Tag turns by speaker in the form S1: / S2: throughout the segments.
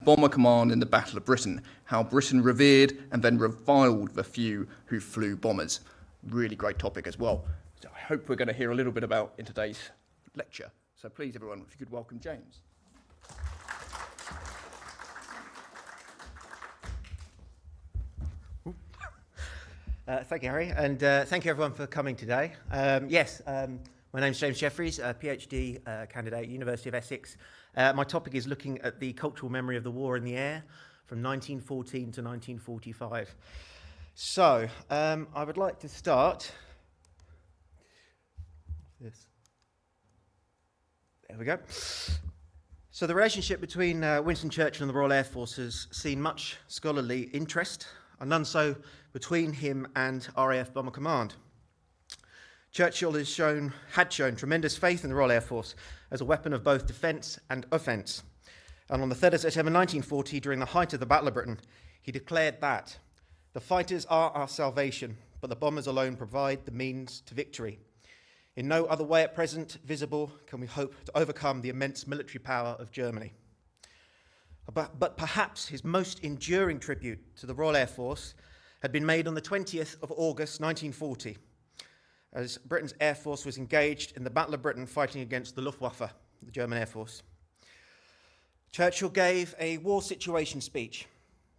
S1: Bomber Command in the Battle of Britain, how Britain revered and then reviled the few who flew bombers. Really great topic as well. So I hope we're going to hear a little bit about in today's lecture. So please, everyone, if you could welcome James.
S2: Thank you, Harry, and thank you everyone for coming today. My name's James Jefferies, a PhD candidate, University of Essex. My topic is looking at the cultural memory of the war in the air from 1914 to 1945. So, I would like to start. This. There we go. So the relationship between Winston Churchill and the Royal Air Force has seen much scholarly interest, and none so between him and RAF Bomber Command. Churchill had shown tremendous faith in the Royal Air Force as a weapon of both defence and offence. And on the 3rd of September 1940, during the height of the Battle of Britain, he declared that the fighters are our salvation, but the bombers alone provide the means to victory. In no other way at present visible can we hope to overcome the immense military power of Germany. But perhaps his most enduring tribute to the Royal Air Force had been made on the 20th of August 1940, as Britain's Air Force was engaged in the Battle of Britain fighting against the Luftwaffe, the German Air Force. Churchill gave a war situation speech.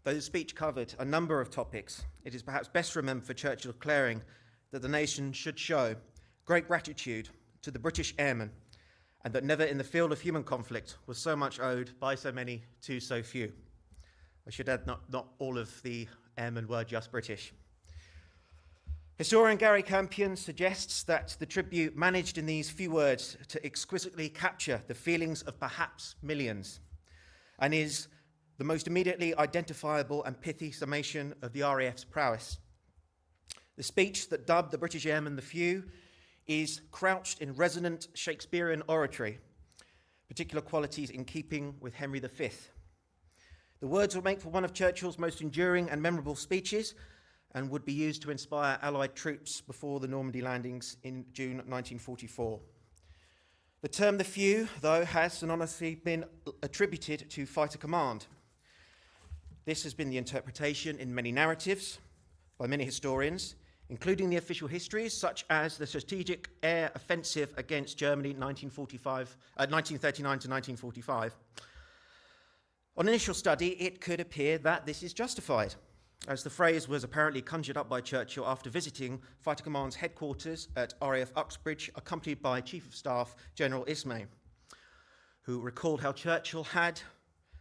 S2: Though the speech covered a number of topics, it is perhaps best remembered for Churchill declaring that the nation should show great gratitude to the British airmen, and that never in the field of human conflict was so much owed by so many to so few. I should add, not all of the airmen were just British. Historian Gary Campion suggests that the tribute managed in these few words to exquisitely capture the feelings of perhaps millions, and is the most immediately identifiable and pithy summation of the RAF's prowess. The speech that dubbed the British airmen the few is crouched in resonant Shakespearean oratory, particular qualities in keeping with Henry V. The words would make for one of Churchill's most enduring and memorable speeches, and would be used to inspire Allied troops before the Normandy landings in June 1944. The term the few, though, has synonymously been attributed to Fighter Command. This has been the interpretation in many narratives by many historians, including the official histories, such as the strategic air offensive against Germany 1939 to 1945. On initial study, it could appear that this is justified, as the phrase was apparently conjured up by Churchill after visiting Fighter Command's headquarters at RAF Uxbridge, accompanied by Chief of Staff General Ismay, who recalled how Churchill had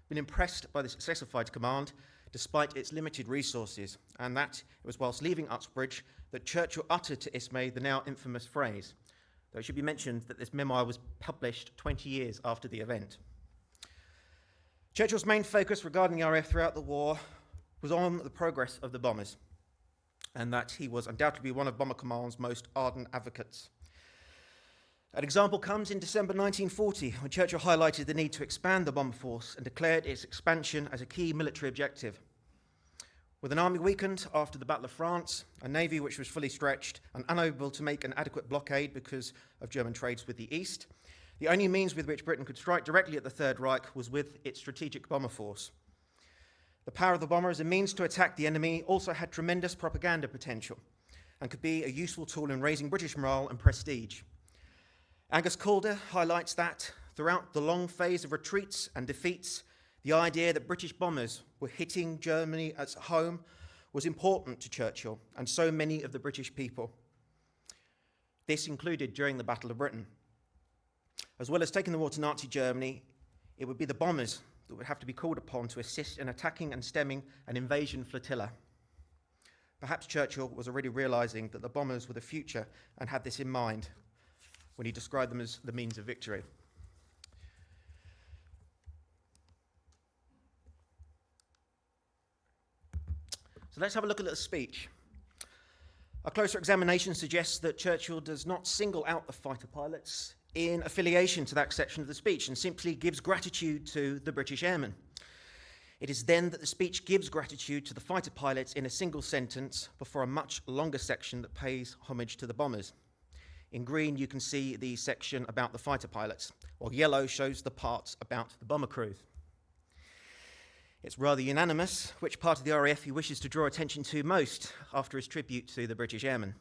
S2: been impressed by the success of Fighter Command despite its limited resources, and that it was whilst leaving Uxbridge that Churchill uttered to Ismay the now infamous phrase, though it should be mentioned that this memoir was published 20 years after the event. Churchill's main focus regarding the RAF throughout the war was on the progress of the bombers, and that he was undoubtedly one of Bomber Command's most ardent advocates. An example comes in December 1940, when Churchill highlighted the need to expand the bomber force and declared its expansion as a key military objective. With an army weakened after the Battle of France, a navy which was fully stretched and unable to make an adequate blockade because of German trades with the East, the only means with which Britain could strike directly at the Third Reich was with its strategic bomber force. The power of the bomber as a means to attack the enemy also had tremendous propaganda potential and could be a useful tool in raising British morale and prestige. Angus Calder highlights that throughout the long phase of retreats and defeats, the idea that British bombers were hitting Germany at home was important to Churchill and so many of the British people. This included during the Battle of Britain. As well as taking the war to Nazi Germany, it would be the bombers that would have to be called upon to assist in attacking and stemming an invasion flotilla. Perhaps Churchill was already realising that the bombers were the future and had this in mind when he described them as the means of victory. So let's have a look at the speech. A closer examination suggests that Churchill does not single out the fighter pilots in affiliation to that section of the speech and simply gives gratitude to the British airmen. It is then that the speech gives gratitude to the fighter pilots in a single sentence before a much longer section that pays homage to the bombers. In green, you can see the section about the fighter pilots, while yellow shows the parts about the bomber crews. It's rather unanimous which part of the RAF he wishes to draw attention to most after his tribute to the British Airmen.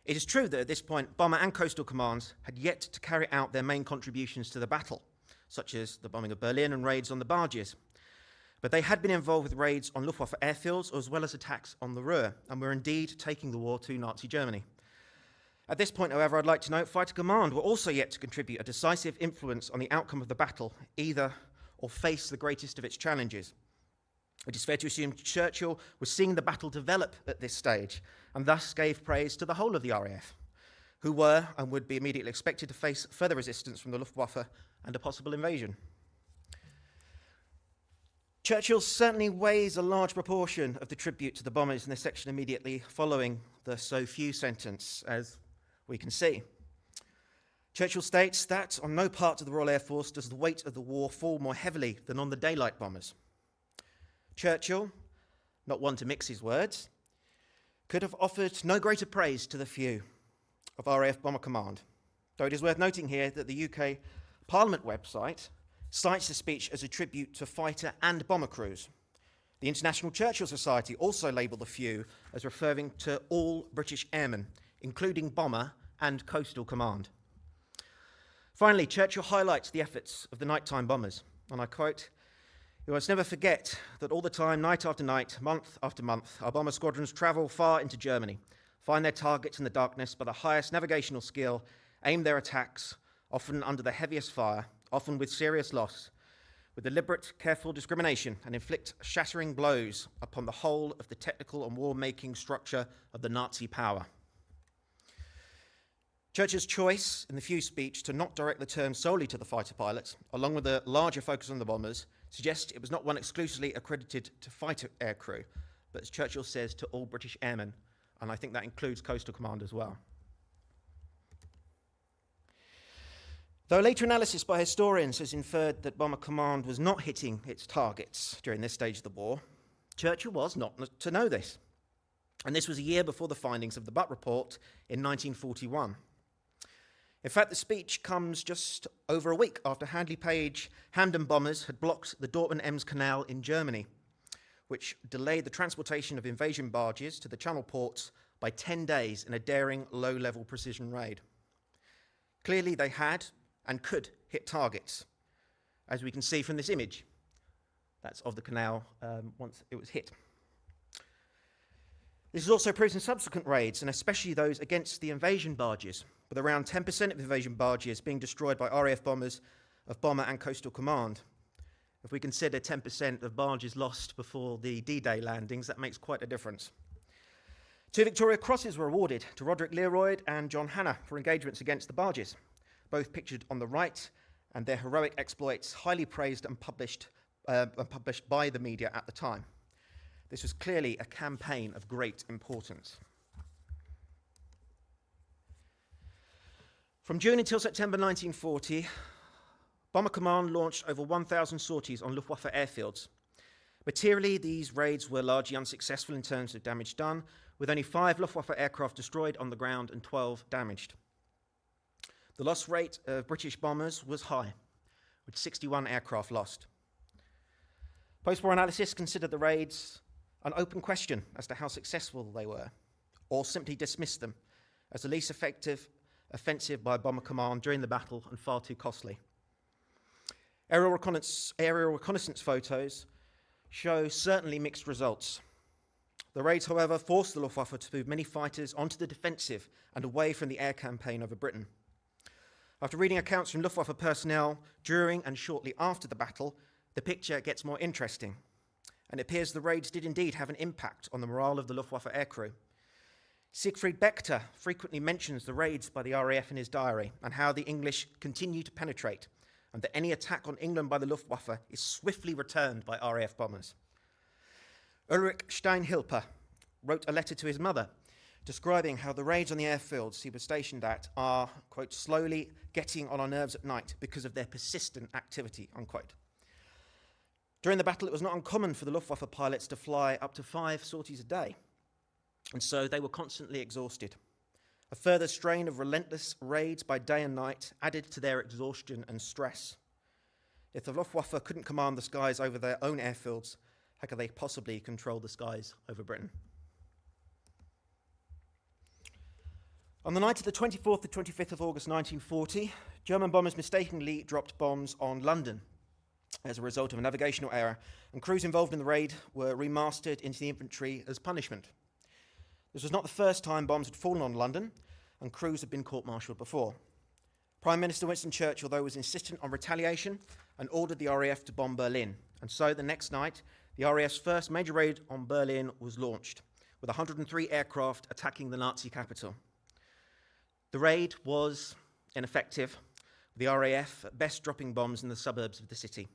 S2: It is true that at this point, Bomber and Coastal Commands had yet to carry out their main contributions to the battle, such as the bombing of Berlin and raids on the barges. But they had been involved with raids on Luftwaffe airfields as well as attacks on the Ruhr, and were indeed taking the war to Nazi Germany. At this point, however, I'd like to note Fighter Command were also yet to contribute a decisive influence on the outcome of the battle, or face the greatest of its challenges. It is fair to assume Churchill was seeing the battle develop at this stage, and thus gave praise to the whole of the RAF, who were and would be immediately expected to face further resistance from the Luftwaffe and a possible invasion. Churchill certainly weighs a large proportion of the tribute to the bombers in the section immediately following the "so few" sentence, as we can see. Churchill states that on no part of the Royal Air Force does the weight of the war fall more heavily than on the daylight bombers. Churchill, not one to mix his words, could have offered no greater praise to the few of RAF Bomber Command, though it is worth noting here that the UK Parliament website cites the speech as a tribute to fighter and bomber crews. The International Churchill Society also labelled the few as referring to all British airmen, including Bomber and Coastal Command. Finally, Churchill highlights the efforts of the nighttime bombers, and I quote, "You must never forget that all the time, night after night, month after month, our bomber squadrons travel far into Germany, find their targets in the darkness by the highest navigational skill, aim their attacks, often under the heaviest fire, often with serious loss, with deliberate, careful discrimination, and inflict shattering blows upon the whole of the technical and war-making structure of the Nazi power." Churchill's choice in the few speech to not direct the term solely to the fighter pilots, along with a larger focus on the bombers, suggests it was not one exclusively accredited to fighter aircrew, but as Churchill says, to all British airmen, and I think that includes Coastal Command as well. Though later analysis by historians has inferred that Bomber Command was not hitting its targets during this stage of the war, Churchill was not to know this. And this was a year before the findings of the Butt Report in 1941. In fact, the speech comes just over a week after Handley Page Hamden bombers had blocked the Dortmund-Ems Canal in Germany, which delayed the transportation of invasion barges to the Channel ports by 10 days in a daring, low-level precision raid. Clearly, they had and could hit targets, as we can see from this image. That's of the canal once it was hit. This is also proved in subsequent raids, and especially those against the invasion barges, with around 10% of invasion barges being destroyed by RAF bombers of Bomber and Coastal Command. If we consider 10% of barges lost before the D-Day landings, that makes quite a difference. 2 Victoria Crosses were awarded to Roderick Learoyd and John Hannah for engagements against the barges, both pictured on the right, and their heroic exploits highly praised and published by the media at the time. This was clearly a campaign of great importance. From June until September 1940, Bomber Command launched over 1,000 sorties on Luftwaffe airfields. Materially, these raids were largely unsuccessful in terms of damage done, with only 5 Luftwaffe aircraft destroyed on the ground and 12 damaged. The loss rate of British bombers was high, with 61 aircraft lost. Post-war analysis considered the raids an open question as to how successful they were, or simply dismissed them as the least effective offensive by Bomber Command during the battle and far too costly. Aerial reconnaissance photos show certainly mixed results. The raids, however, forced the Luftwaffe to move many fighters onto the defensive and away from the air campaign over Britain. After reading accounts from Luftwaffe personnel during and shortly after the battle, the picture gets more interesting, and it appears the raids did indeed have an impact on the morale of the Luftwaffe aircrew. Siegfried Bechter frequently mentions the raids by the RAF in his diary and how the English continue to penetrate, and that any attack on England by the Luftwaffe is swiftly returned by RAF bombers. Ulrich Steinhilper wrote a letter to his mother describing how the raids on the airfields he was stationed at are, quote, slowly getting on our nerves at night because of their persistent activity, unquote. During the battle, it was not uncommon for the Luftwaffe pilots to fly up to 5 sorties a day, and so they were constantly exhausted. A further strain of relentless raids by day and night added to their exhaustion and stress. If the Luftwaffe couldn't command the skies over their own airfields, how could they possibly control the skies over Britain? On the night of the 24th to 25th of August 1940, German bombers mistakenly dropped bombs on London as a result of a navigational error, and crews involved in the raid were remastered into the infantry as punishment. This was not the first time bombs had fallen on London, and crews had been court-martialed before. Prime Minister Winston Churchill, though, was insistent on retaliation and ordered the RAF to bomb Berlin. And so the next night, the RAF's first major raid on Berlin was launched, with 103 aircraft attacking the Nazi capital. The raid was ineffective, with the RAF at best dropping bombs in the suburbs of the city.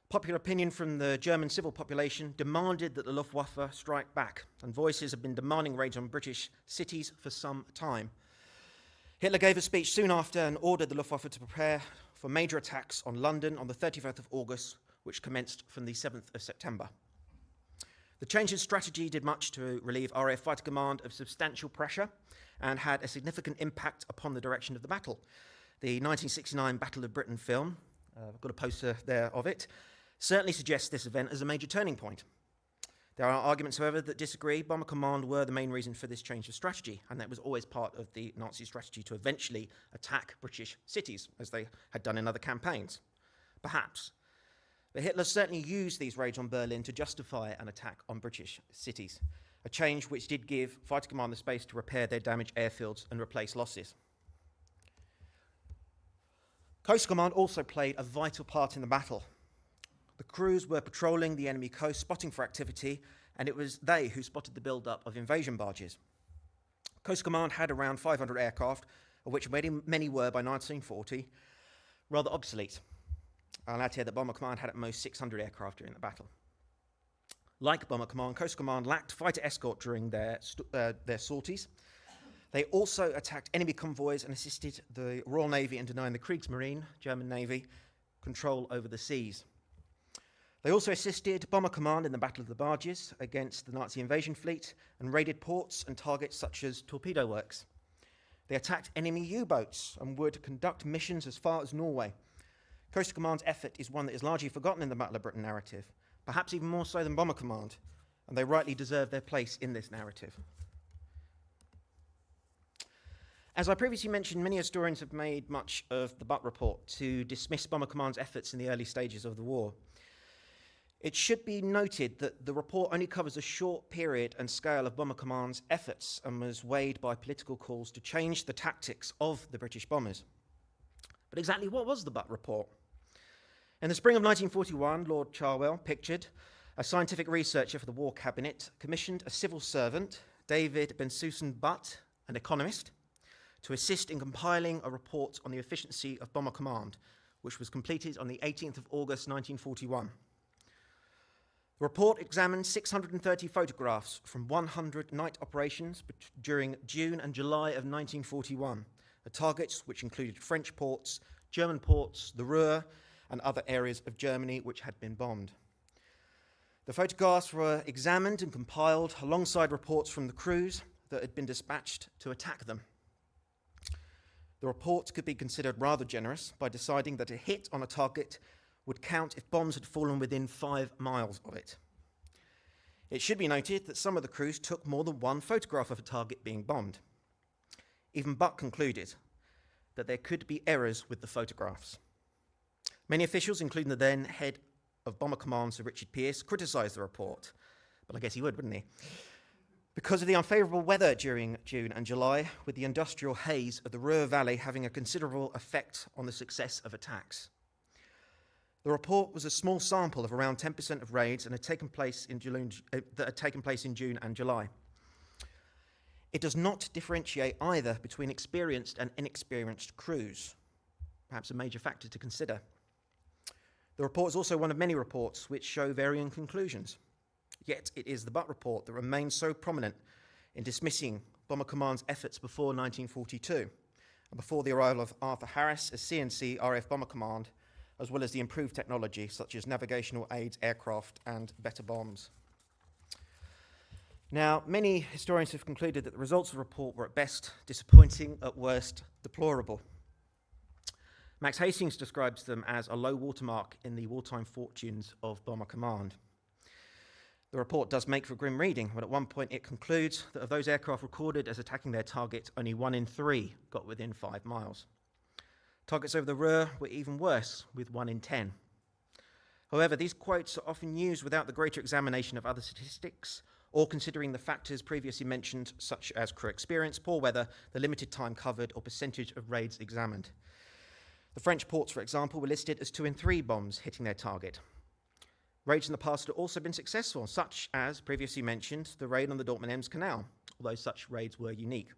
S2: Popular opinion from the German civil population demanded that the Luftwaffe strike back, and voices have been demanding raids on British cities for some time. Hitler gave a speech soon after and ordered the Luftwaffe to prepare for major attacks on London on the 31st of August, which commenced from the 7th of September. The change in strategy did much to relieve RAF Fighter Command of substantial pressure and had a significant impact upon the direction of the battle. The 1969 Battle of Britain film, I've got a poster there of it, certainly suggests this event as a major turning point. There are arguments, however, that disagree. Bomber Command were the main reason for this change of strategy, and that was always part of the Nazi strategy to eventually attack British cities, as they had done in other campaigns. Perhaps. But Hitler certainly used these raids on Berlin to justify an attack on British cities, a change which did give Fighter Command the space to repair their damaged airfields and replace losses. Coast Command also played a vital part in the battle. The crews were patrolling the enemy coast, spotting for activity, and it was they who spotted the build-up of invasion barges. Coast Command had around 500 aircraft, of which many were, by 1940, rather obsolete. I'll add here that Bomber Command had at most 600 aircraft during the battle. Like Bomber Command, Coast Command lacked fighter escort during their sorties. They also attacked enemy convoys and assisted the Royal Navy in denying the Kriegsmarine, German Navy, control over the seas. They also assisted Bomber Command in the Battle of the Barges against the Nazi invasion fleet and raided ports and targets such as torpedo works. They attacked enemy U-boats and would conduct missions as far as Norway. Coast Command's effort is one that is largely forgotten in the Battle of Britain narrative, perhaps even more so than Bomber Command, and they rightly deserve their place in this narrative. As I previously mentioned, many historians have made much of the Butt Report to dismiss Bomber Command's efforts in the early stages of the war. It should be noted that the report only covers a short period and scale of Bomber Command's efforts and was weighed by political calls to change the tactics of the British bombers. But exactly what was the Butt Report? In the spring of 1941, Lord Cherwell pictured a scientific researcher for the War Cabinet, commissioned a civil servant, David Bensusan Butt, an economist, to assist in compiling a report on the efficiency of Bomber Command, which was completed on the 18th of August 1941. The report examined 630 photographs from 100 night operations during June and July of 1941, the targets which included French ports, German ports, the Ruhr, and other areas of Germany which had been bombed. The photographs were examined and compiled alongside reports from the crews that had been dispatched to attack them. The report could be considered rather generous by deciding that a hit on a target would count if bombs had fallen within 5 miles of it. It should be noted that some of the crews took more than one photograph of a target being bombed. Even Butt concluded that there could be errors with the photographs. Many officials, including the then head of Bomber Command, Sir Richard Pearce, criticised the report, but I guess he would, wouldn't he? Because of the unfavourable weather during June and July, with the industrial haze of the Ruhr Valley having a considerable effect on the success of attacks. The report was a small sample of around 10% of raids that had taken place in June and July. It does not differentiate either between experienced and inexperienced crews, perhaps a major factor to consider. The report is also one of many reports which show varying conclusions. Yet it is the Butt Report that remains so prominent in dismissing Bomber Command's efforts before 1942 and before the arrival of Arthur Harris as CNC RAF Bomber Command, as well as the improved technology such as navigational aids, aircraft, and better bombs. Now, many historians have concluded that the results of the report were at best disappointing, at worst deplorable. Max Hastings describes them as a low watermark in the wartime fortunes of Bomber Command. The report does make for grim reading, but at one point it concludes that of those aircraft recorded as attacking their target, only 1 in 3 got within 5 miles. Targets over the Ruhr were even worse, with 1 in 10. However, these quotes are often used without the greater examination of other statistics or considering the factors previously mentioned, such as crew experience, poor weather, the limited time covered, or percentage of raids examined. The French ports, for example, were listed as 2 in 3 bombs hitting their target. Raids in the past have also been successful, such as previously mentioned, the raid on the Dortmund-Ems Canal, although such raids were unique.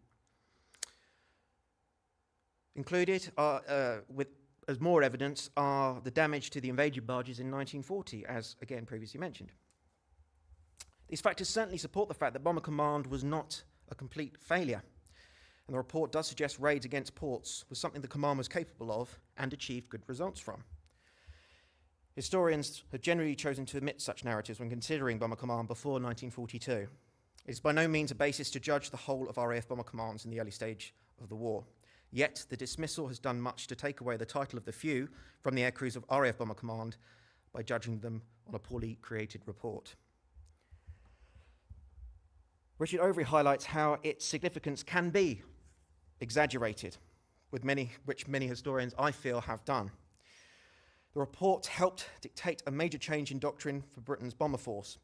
S2: Included as more evidence are the damage to the invaded barges in 1940, as again previously mentioned. These factors certainly support the fact that Bomber Command was not a complete failure, and the report does suggest raids against ports was something the command was capable of and achieved good results from. Historians have generally chosen to omit such narratives when considering Bomber Command before 1942. It is by no means a basis to judge the whole of RAF Bomber Commands in the early stage of the war. Yet, the dismissal has done much to take away the title of the few from the aircrews of RAF Bomber Command by judging them on a poorly created report. Richard Overy highlights how its significance can be exaggerated, which many historians, I feel, have done. The report helped dictate a major change in doctrine for Britain's bomber force,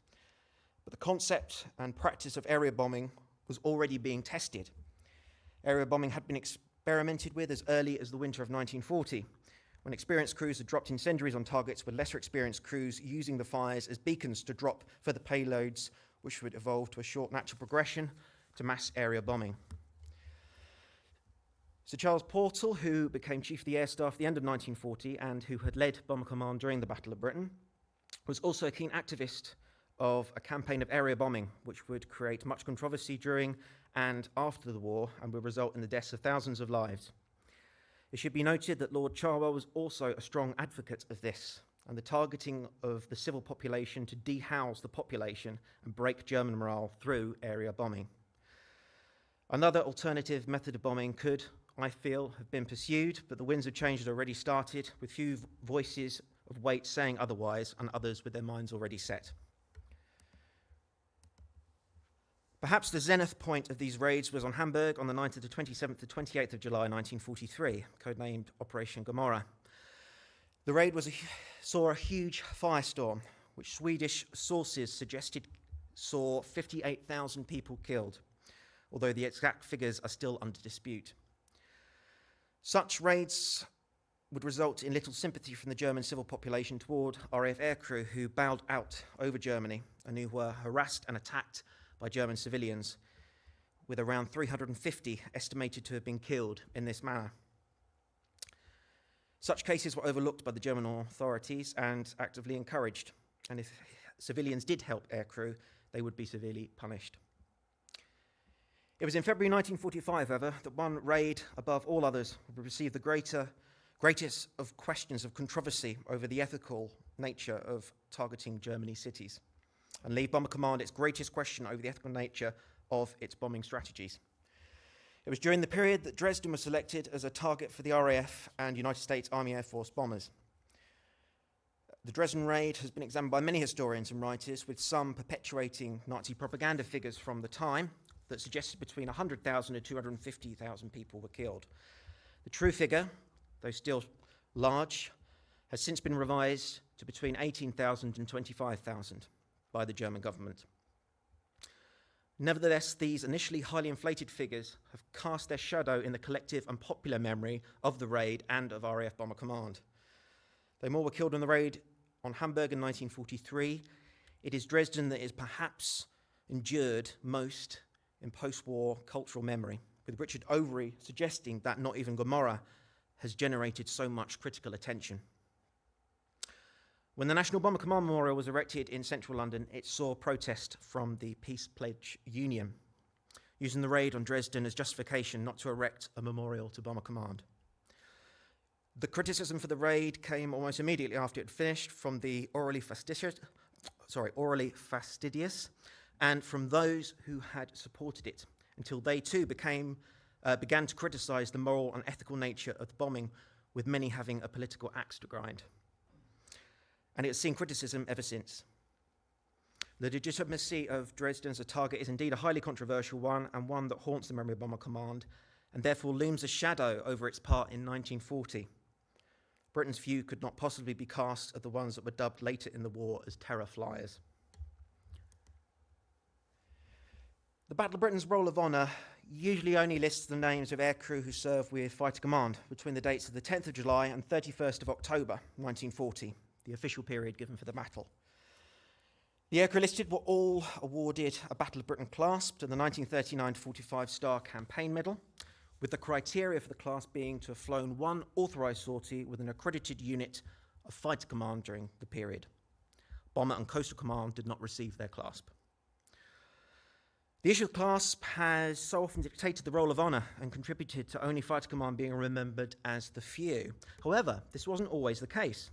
S2: but the concept and practice of area bombing was already being tested. Area bombing had been experimented with as early as the winter of 1940, when experienced crews had dropped incendiaries on targets with lesser experienced crews using the fires as beacons to drop further payloads, which would evolve to a short natural progression to mass area bombing. Sir Charles Portal, who became Chief of the Air Staff at the end of 1940 and who had led Bomber Command during the Battle of Britain, was also a keen activist of a campaign of area bombing, which would create much controversy during and after the war and would result in the deaths of thousands of lives. It should be noted that Lord Cherwell was also a strong advocate of this and the targeting of the civil population to dehouse the population and break German morale through area bombing. Another alternative method of bombing could, I feel, have been pursued, but the winds of change had already started, with few voices of weight saying otherwise and others with their minds already set. Perhaps the zenith point of these raids was on Hamburg on the night of the 27th to 28th of July 1943, codenamed Operation Gomorrah. The raid saw a huge firestorm, which Swedish sources suggested saw 58,000 people killed, although the exact figures are still under dispute. Such raids would result in little sympathy from the German civil population toward RAF aircrew who bowed out over Germany and who were harassed and attacked by German civilians, with around 350 estimated to have been killed in this manner. Such cases were overlooked by the German authorities and actively encouraged, and if civilians did help aircrew, they would be severely punished. It was in February 1945, however, that one raid above all others would receive the greatest of questions of controversy over the ethical nature of targeting Germany's cities, and leave Bomber Command its greatest question over the ethical nature of its bombing strategies. It was during the period that Dresden was selected as a target for the RAF and United States Army Air Force bombers. The Dresden raid has been examined by many historians and writers, with some perpetuating Nazi propaganda figures from the time that suggested between 100,000 and 250,000 people were killed. The true figure, though still large, has since been revised to between 18,000 and 25,000 by the German government. Nevertheless, these initially highly inflated figures have cast their shadow in the collective and popular memory of the raid and of RAF Bomber Command. Though more were killed in the raid on Hamburg in 1943, it is Dresden that is perhaps endured most in post-war cultural memory, with Richard Overy suggesting that not even Gomorrah has generated so much critical attention. When the National Bomber Command Memorial was erected in central London, it saw protest from the Peace Pledge Union, using the raid on Dresden as justification not to erect a memorial to Bomber Command. The criticism for the raid came almost immediately after it finished from the orally fastidious, and from those who had supported it, until they too began to criticise the moral and ethical nature of the bombing, with many having a political axe to grind. And it has seen criticism ever since. The legitimacy of Dresden as a target is indeed a highly controversial one, and one that haunts the memory of Bomber Command, and therefore looms a shadow over its part in 1940. Britain's view could not possibly be cast at the ones that were dubbed later in the war as terror flyers. The Battle of Britain's Roll of Honour usually only lists the names of aircrew who served with Fighter Command between the dates of the 10th of July and 31st of October 1940, the official period given for the battle. The aircrew listed were all awarded a Battle of Britain clasp and the 1939-45 Star Campaign Medal, with the criteria for the class being to have flown one authorised sortie with an accredited unit of Fighter Command during the period. Bomber and Coastal Command did not receive their clasp. The issue of clasp has so often dictated the Roll of Honour and contributed to only Fighter Command being remembered as the few. However, this wasn't always the case.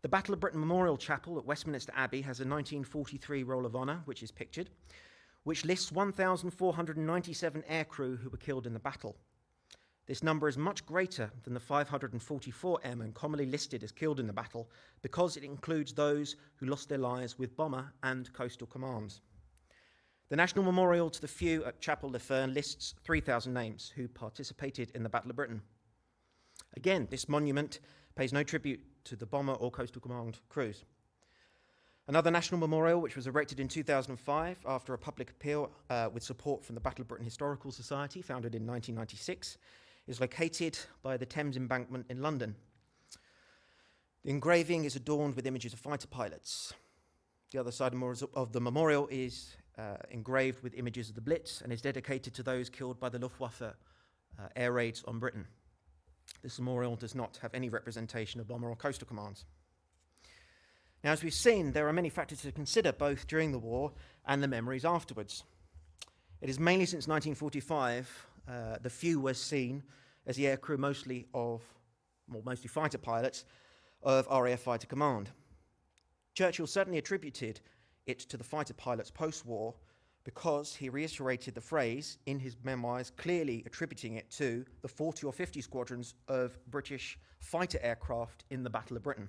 S2: The Battle of Britain Memorial Chapel at Westminster Abbey has a 1943 Roll of Honour, which is pictured, which lists 1,497 aircrew who were killed in the battle. This number is much greater than the 544 airmen commonly listed as killed in the battle, because it includes those who lost their lives with Bomber and Coastal Commands. The National Memorial to the Few at Chapel Le Fern lists 3,000 names who participated in the Battle of Britain. Again, this monument pays no tribute to the Bomber or Coastal Command crews. Another national memorial, which was erected in 2005 after a public appeal with support from the Battle of Britain Historical Society, founded in 1996, is located by the Thames Embankment in London. The engraving is adorned with images of fighter pilots. The other side of the memorial is engraved with images of the Blitz and is dedicated to those killed by the Luftwaffe air raids on Britain. This memorial does not have any representation of Bomber or Coastal Commands. Now, as we've seen, there are many factors to consider both during the war and the memories afterwards. It is mainly since 1945 the few were seen as the aircrew mostly fighter pilots of RAF Fighter Command. Churchill certainly attributed it to the fighter pilots post-war because he reiterated the phrase in his memoirs, clearly attributing it to the 40 or 50 squadrons of British fighter aircraft in the Battle of Britain.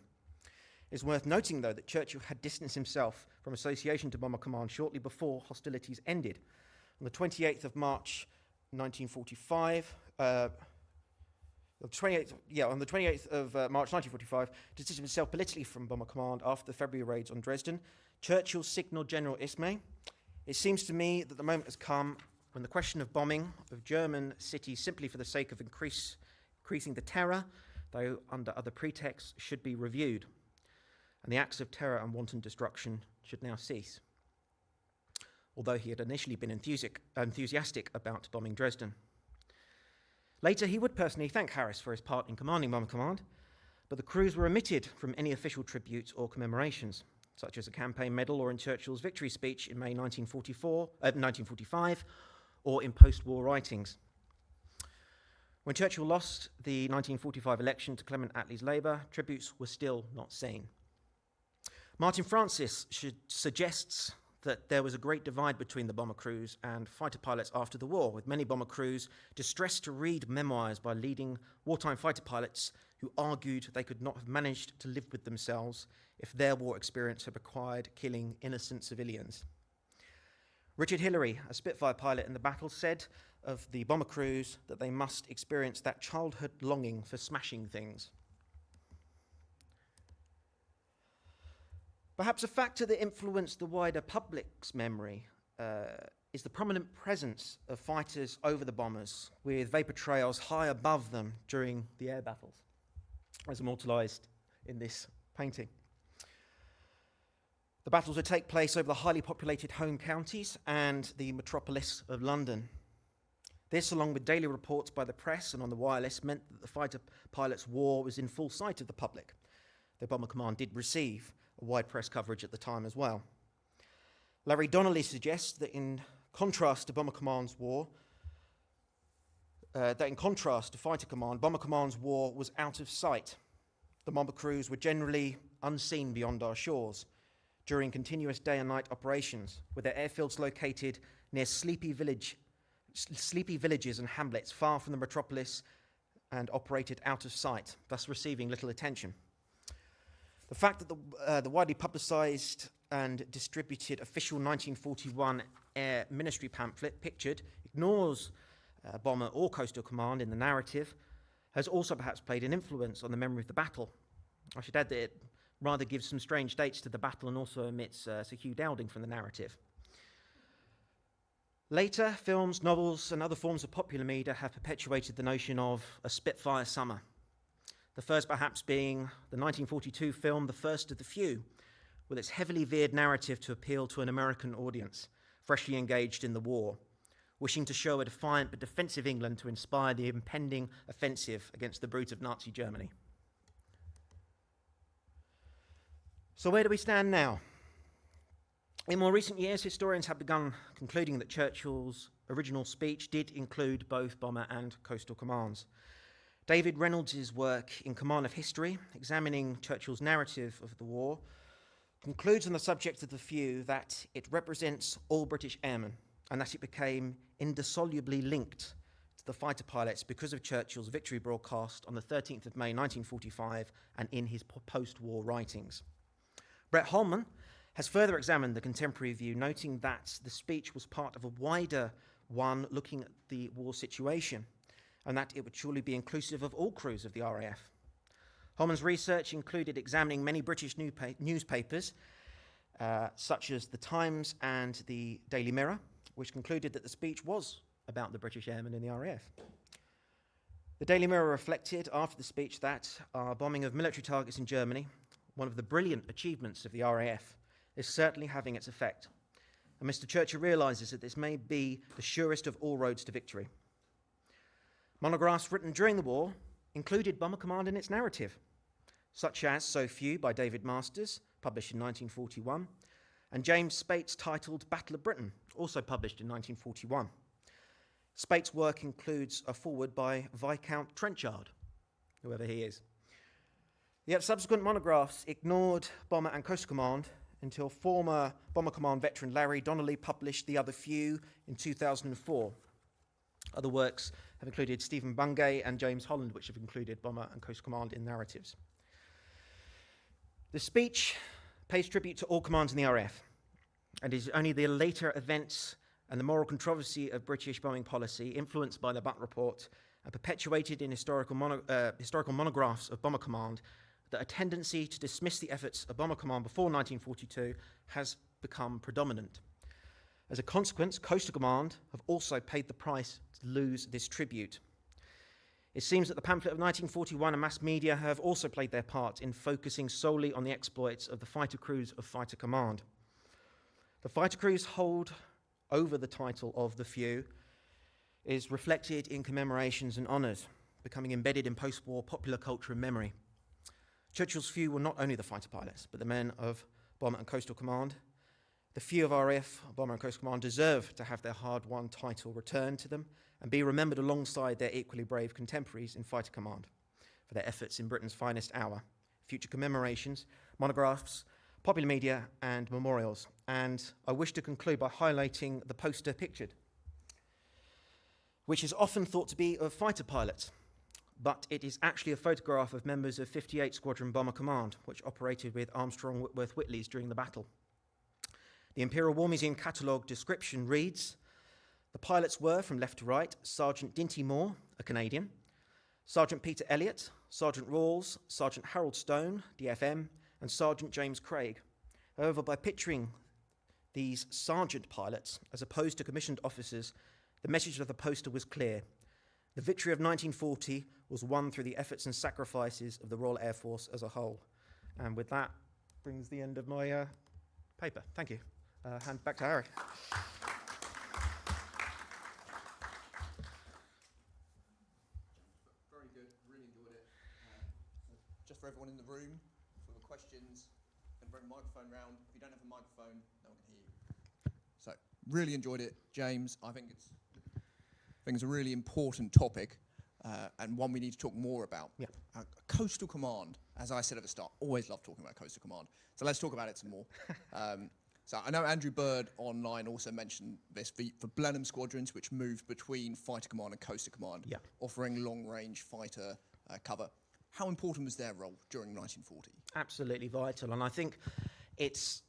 S2: It's worth noting, though, that Churchill had distanced himself from association to Bomber Command shortly before hostilities ended. On the 28th of March 1945, on the 28th of March 1945, distanced himself politically from Bomber Command after the February raids on Dresden. Churchill signalled General Ismay, "It seems to me that the moment has come when the question of bombing of German cities simply for the sake of increasing the terror, though under other pretexts, should be reviewed. And the acts of terror and wanton destruction should now cease," although he had initially been enthusiastic about bombing Dresden. Later, he would personally thank Harris for his part in commanding Bomber Command, but the crews were omitted from any official tributes or commemorations, such as a campaign medal or in Churchill's victory speech in May 1945, or in post-war writings. When Churchill lost the 1945 election to Clement Attlee's Labour, tributes were still not seen. Martin Francis suggests that there was a great divide between the bomber crews and fighter pilots after the war, with many bomber crews distressed to read memoirs by leading wartime fighter pilots who argued they could not have managed to live with themselves if their war experience had required killing innocent civilians. Richard Hillary, a Spitfire pilot in the battle, said of the bomber crews that they must experience that childhood longing for smashing things. Perhaps a factor that influenced the wider public's memory is the prominent presence of fighters over the bombers, with vapour trails high above them during the air battles, as immortalised in this painting. The battles would take place over the highly populated home counties and the metropolis of London. This, along with daily reports by the press and on the wireless, meant that the fighter pilots' war was in full sight of the public. The Bomber Command did receive a wide press coverage at the time as well. Larry Donnelly suggests that in contrast to Bomber Command's war, Fighter Command, Bomber Command's war was out of sight. The bomber crews were generally unseen beyond our shores during continuous day and night operations, with their airfields located near sleepy villages and hamlets far from the metropolis and operated out of sight, thus receiving little attention. The fact that the widely publicised and distributed official 1941 Air Ministry pamphlet pictured ignores Bomber or Coastal Command in the narrative has also perhaps played an influence on the memory of the battle. I should add that it rather gives some strange dates to the battle and also omits Sir Hugh Dowding from the narrative. Later, films, novels, and other forms of popular media have perpetuated the notion of a Spitfire summer. The first perhaps being the 1942 film The First of the Few, with its heavily veered narrative to appeal to an American audience, freshly engaged in the war, wishing to show a defiant but defensive England to inspire the impending offensive against the brute of Nazi Germany. So where do we stand now? In more recent years, historians have begun concluding that Churchill's original speech did include both Bomber and Coastal Commands. David Reynolds' work in Command of History, examining Churchill's narrative of the war, concludes on the subject of the Few that it represents all British airmen and that it became indissolubly linked to the fighter pilots because of Churchill's victory broadcast on the 13th of May 1945 and in his post-war writings. Brett Holman has further examined the contemporary view, noting that the speech was part of a wider one looking at the war situation, and that it would surely be inclusive of all crews of the RAF. Holman's research included examining many British newspapers, such as The Times and the Daily Mirror, which concluded that the speech was about the British airmen in the RAF. The Daily Mirror reflected after the speech that our bombing of military targets in Germany, one of the brilliant achievements of the RAF, is certainly having its effect. And Mr. Churchill realises that this may be the surest of all roads to victory. Monographs written during the war included Bomber Command in its narrative, such as So Few by David Masters, published in 1941, and James Spate's titled Battle of Britain, also published in 1941. Spate's work includes a foreword by Viscount Trenchard, whoever he is. Yet subsequent monographs ignored Bomber and Coastal Command until former Bomber Command veteran Larry Donnelly published The Other Few in 2004. Other works have included Stephen Bungay and James Holland, which have included Bomber and Coastal Command in narratives. The speech pays tribute to all commands in the RAF, and is only the later events and the moral controversy of British bombing policy, influenced by the Butt Report and perpetuated in historical monographs of Bomber Command, that a tendency to dismiss the efforts of Bomber Command before 1942 has become predominant. As a consequence, Coastal Command have also paid the price to lose this tribute. It seems that the pamphlet of 1941 and mass media have also played their part in focusing solely on the exploits of the fighter crews of Fighter Command. The fighter crews hold over the title of the Few is reflected in commemorations and honours, becoming embedded in post-war popular culture and memory. Churchill's Few were not only the fighter pilots, but the men of Bomber and Coastal Command. The Few of RAF, Bomber and Coastal Command, deserve to have their hard-won title returned to them and be remembered alongside their equally brave contemporaries in Fighter Command for their efforts in Britain's finest hour. Future commemorations, monographs, popular media, and memorials. And I wish to conclude by highlighting the poster pictured, which is often thought to be of fighter pilots, but it is actually a photograph of members of 58 Squadron Bomber Command, which operated with Armstrong Whitworth Whitleys during the battle. The Imperial War Museum catalogue description reads, the pilots were, from left to right, Sergeant Dinty Moore, a Canadian, Sergeant Peter Elliott, Sergeant Rawls, Sergeant Harold Stone, DFM, and Sergeant James Craig. However, by picturing these sergeant pilots as opposed to commissioned officers, the message of the poster was clear. The victory of 1940 was won through the efforts and sacrifices of the Royal Air Force as a whole. And with that, brings the end of my paper. Thank you. Hand back to Harry.
S1: Very good, really enjoyed it. Just for everyone in the room, for the questions, and bring a microphone round. If you don't have a microphone, no one can hear you. So, really enjoyed it, James. I think it's a really important topic, and one we need to talk more about.
S2: Yeah.
S1: Coastal Command, as I said at the start, always love talking about Coastal Command. So let's talk about it some more. So I know Andrew Bird online also mentioned this for Blenheim squadrons, which moved between Fighter Command and Coastal Command, offering long-range fighter cover. How important was their role during 1940?
S2: Absolutely vital, and I think it's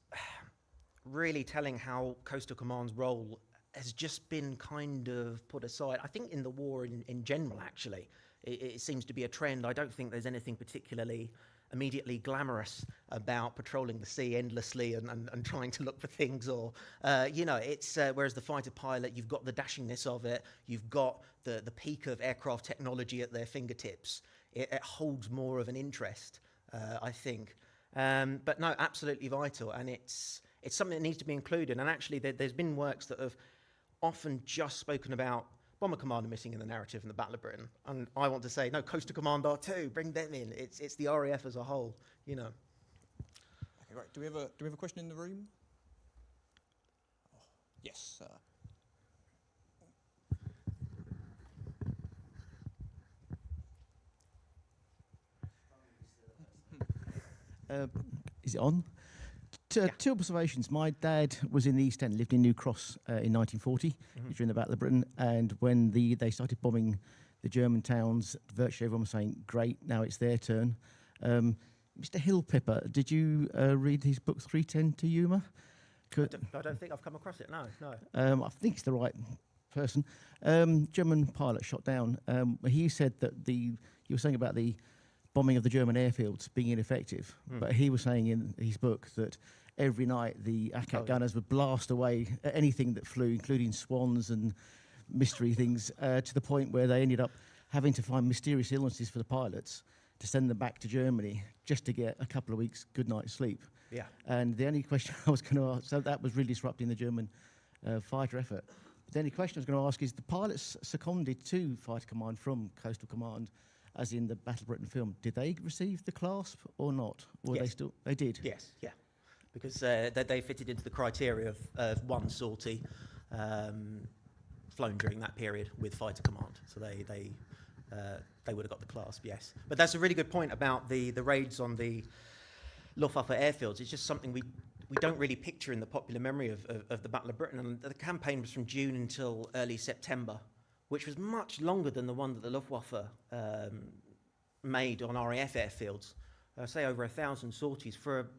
S2: really telling how Coastal Command's role has just been kind of put aside. I think in the war in general, actually, it seems to be a trend. I don't think there's anything particularly immediately glamorous about patrolling the sea endlessly and trying to look for things, or it's whereas the fighter pilot, you've got the dashingness of it, you've got the peak of aircraft technology at their fingertips. It holds more of an interest, I think. But no, absolutely vital, and it's something that needs to be included. And actually, there's been works that have often just spoken about Bomber Command missing in the narrative in the Battle of Britain, and I want to say no, Coastal Command are too. Bring them in. It's the RAF as a whole, Okay,
S1: great. Do we have a question in the room? Oh, yes, sir.
S3: Is it on? Two observations. My dad was in the East End, lived in New Cross in 1940 during the Battle of Britain, and when they started bombing the German towns, virtually everyone was saying, "Great, now it's their turn." Mr. Hillpepper, did you read his book 310 to Humour?
S2: I don't think I've come across it. No.
S3: I think it's the right person. German pilot shot down. He said that he was saying about the bombing of the German airfields being ineffective, but he was saying in his book that every night the ACAT gunners would blast away anything that flew, including swans and mystery things, to the point where they ended up having to find mysterious illnesses for the pilots to send them back to Germany just to get a couple of weeks' good night's sleep.
S2: Yeah.
S3: And the only question I was going to ask, so that was really disrupting the German fighter effort. But the only question I was going to ask is, the pilots seconded to Fighter Command from Coastal Command, as in the Battle of Britain film, did they receive the clasp or not? Or
S2: yes.
S3: They did?
S2: Yes, yeah. Because they fitted into the criteria of one sortie flown during that period with Fighter Command. So they would have got the clasp, yes. But that's a really good point about the raids on the Luftwaffe airfields. It's just something we don't really picture in the popular memory of the Battle of Britain. And the campaign was from June until early September, which was much longer than the one that the Luftwaffe made on RAF airfields. Say over 1,000 sorties for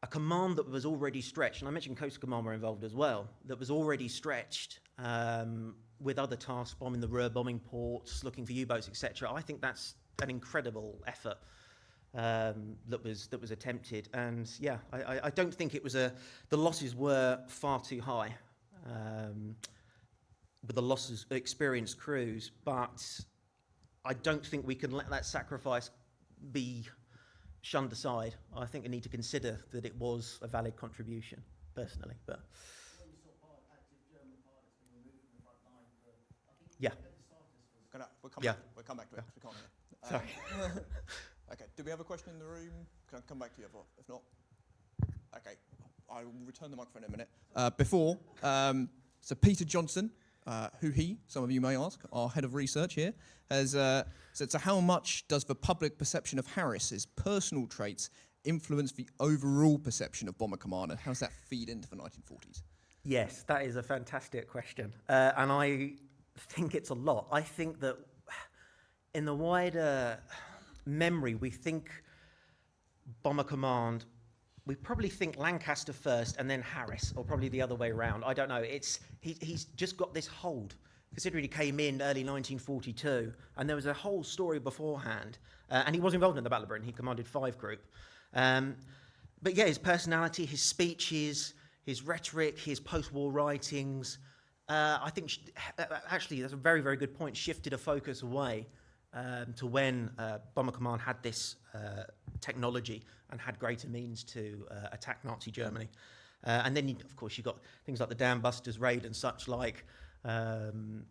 S2: a command that was already stretched, and I mentioned Coastal Command were involved as well, that was already stretched with other tasks, bombing the Ruhr, bombing ports, looking for U-boats, etc. I think that's an incredible effort that was attempted, and yeah, I don't think it was the losses were far too high with the losses experienced crews, but I don't think we can let that sacrifice be shunned aside. I think we need to consider that it was a valid contribution, personally. But yeah.
S1: We'll come back to it. We can't hear.
S2: Sorry.
S1: Okay. Do we have a question in the room? Can I come back to you if not? Okay. I will return the microphone in a minute. So Peter Johnson, some of you may ask, our head of research here, has said, so how much does the public perception of Harris's personal traits influence the overall perception of Bomber Command, and how does that feed into the 1940s?
S2: Yes, that is a fantastic question. And I think it's a lot. I think that in the wider memory, we think Bomber Command, we probably think Lancaster first and then Harris, or probably the other way around. I don't know. He's just got this hold, considering he came in early 1942, and there was a whole story beforehand, and he was involved in the Battle of Britain. He commanded 5 Group. But yeah, his personality, his speeches, his rhetoric, his post-war writings, I think actually that's a very, very good point, shifted a focus away to when Bomber Command had this technology and had greater means to attack Nazi Germany. And then, of course, you've got things like the Dam Busters raid and such like,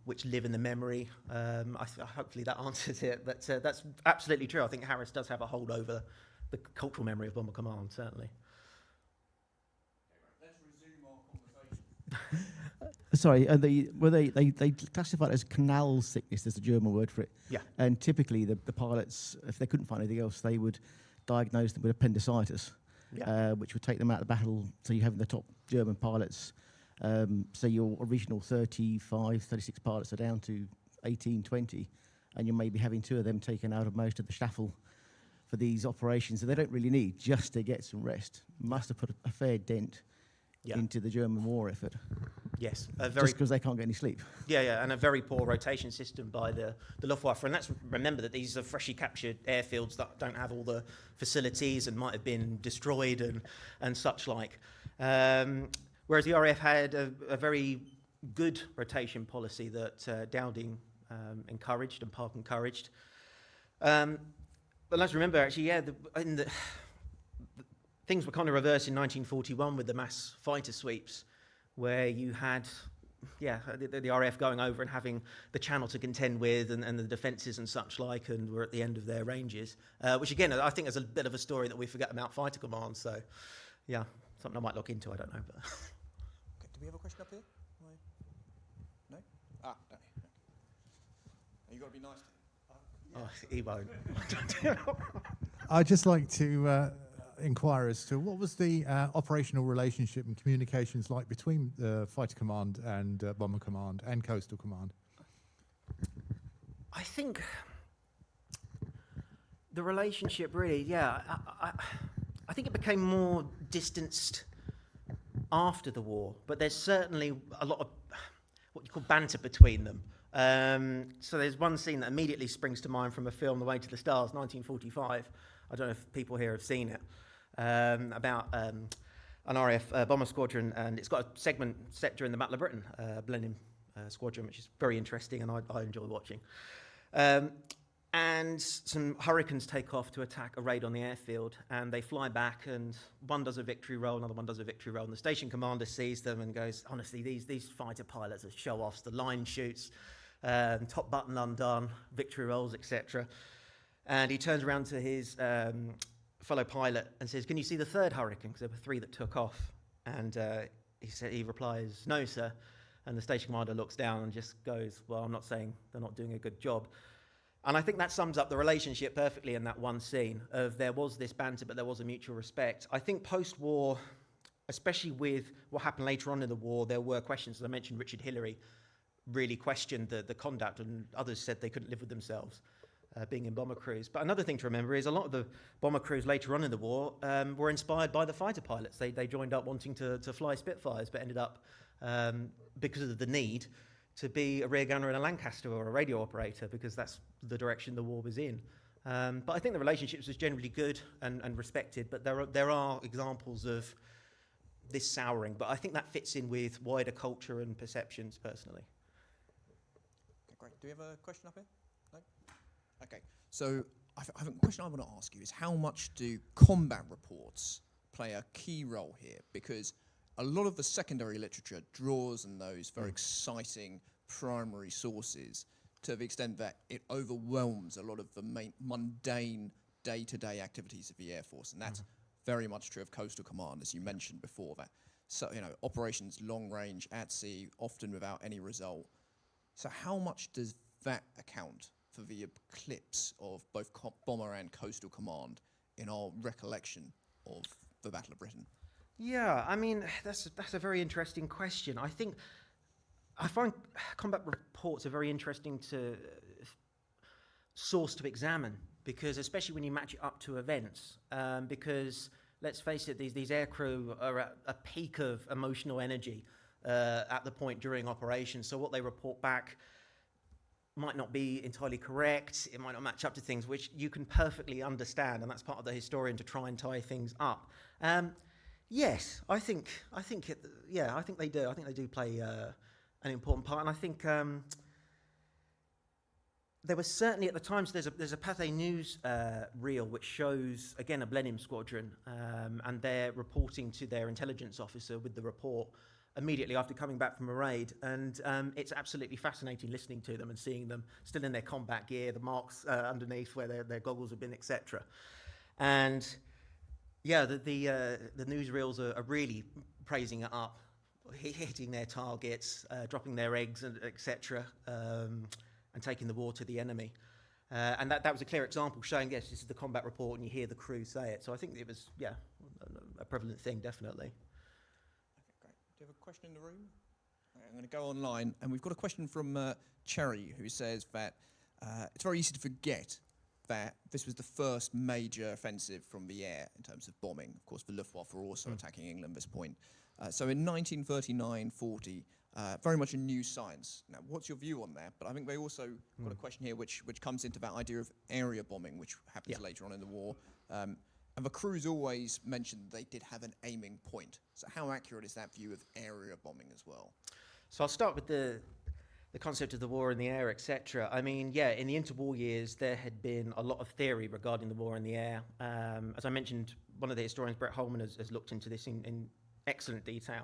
S2: which live in the memory. Hopefully that answers it, but that's absolutely true. I think Harris does have a hold over the cultural memory of Bomber Command, certainly.
S1: Let's resume our conversation.
S3: Sorry, they classified it as canal sickness. There's a German word for it.
S2: Yeah.
S3: And typically the pilots, if they couldn't find anything else, they would diagnose them with appendicitis. which would take them out of battle. So you have the top German pilots. So your original 35, 36 pilots are down to 18, 20, and you're maybe having 2 of them taken out of most of the staffel for these operations that they don't really need, just to get some rest. Must have put a fair dent into the German war effort.
S2: Yes,
S3: just because they can't get any sleep.
S2: Yeah, and a very poor rotation system by the Luftwaffe. And let's remember that these are freshly captured airfields that don't have all the facilities and might have been destroyed and such like. Whereas the RAF had a very good rotation policy that Dowding encouraged and Park encouraged. But let's remember, actually, things were kind of reversed in 1941 with the mass fighter sweeps, where you had the RAF going over and having the channel to contend with and the defences and such like, and were at the end of their ranges, which again I think is a bit of a story that we forget about Fighter Command. So yeah, something I might look into, I don't know. But
S1: okay, do we have a question up here? No? No. You've got to be nice to him.
S2: Oh, he won't.
S4: I'd just like to inquire as to what was the operational relationship and communications like between the Fighter Command and Bomber Command and Coastal Command?
S2: I think the relationship really, I think it became more distanced after the war, but there's certainly a lot of what you call banter between them. So there's one scene that immediately springs to mind from a film, The Way to the Stars, 1945. I don't know if people here have seen it, about an RAF bomber squadron, and it's got a segment set during the Battle of Britain, Blenheim squadron, which is very interesting, and I enjoy watching. And some Hurricanes take off to attack a raid on the airfield, and they fly back, and one does a victory roll, another one does a victory roll, and the station commander sees them and goes, honestly, these fighter pilots are show-offs, the line shoots, top button undone, victory rolls, etc. And he turns around to his fellow pilot and says, can you see the third Hurricane? Because there were 3 that took off. And he replies, no, sir. And the station commander looks down and just goes, well, I'm not saying they're not doing a good job. And I think that sums up the relationship perfectly in that one scene of there was this banter, but there was a mutual respect. I think post-war, especially with what happened later on in the war, there were questions. As I mentioned, Richard Hillary really questioned the conduct, and others said they couldn't live with themselves being in bomber crews. But another thing to remember is a lot of the bomber crews later on in the war were inspired by the fighter pilots. They joined up wanting to fly Spitfires, but ended up, because of the need, to be a rear gunner in a Lancaster or a radio operator, because that's the direction the war was in. But I think the relationships was generally good and respected, but there are examples of this souring. But I think that fits in with wider culture and perceptions, personally.
S1: Okay, great. Do we have a question up here? No? Okay, so I have a question I want to ask you is how much do combat reports play a key role here? Because a lot of the secondary literature draws on those very exciting primary sources to the extent that it overwhelms a lot of the mundane day-to-day activities of the Air Force, and that's very much true of Coastal Command, as you mentioned before. That, so operations long range at sea, often without any result. So how much does that account for the eclipse of both Bomber and Coastal Command in our recollection of the Battle of Britain?
S2: Yeah, I mean, that's a very interesting question. I find combat reports are very interesting source to examine, because especially when you match it up to events, because let's face it, these aircrew are at a peak of emotional energy at the point during operations. So what they report back might not be entirely correct. It might not match up to things which you can perfectly understand, and that's part of the historian to try and tie things up. Yes, I think they do. I think they do play an important part, and I think there was certainly at the time. So there's a Pathé News reel which shows again a Blenheim squadron, and they're reporting to their intelligence officer with the report immediately after coming back from a raid, and it's absolutely fascinating listening to them and seeing them still in their combat gear, the marks underneath where their goggles have been, etc. And yeah, the newsreels are really praising it up, hitting their targets, dropping their eggs, etc., and taking the war to the enemy. And that was a clear example showing, yes, this is the combat report and you hear the crew say it. So I think it was, a prevalent thing, definitely.
S1: Okay, great. Do you have a question in the room? Okay, I'm going to go online, and we've got a question from Cherry, who says that it's very easy to forget that this was the first major offensive from the air in terms of bombing. Of course, the Luftwaffe were also attacking England at this point. So in 1939-40, very much a new science. Now, what's your view on that? But I think they also got a question here which comes into that idea of area bombing, which happens later on in the war. And the crews always mentioned they did have an aiming point. So how accurate is that view of area bombing as well?
S2: So I'll start with the concept of the war in the air, etc. I mean, in the interwar years, there had been a lot of theory regarding the war in the air. As I mentioned, one of the historians, Brett Holman, has looked into this in excellent detail.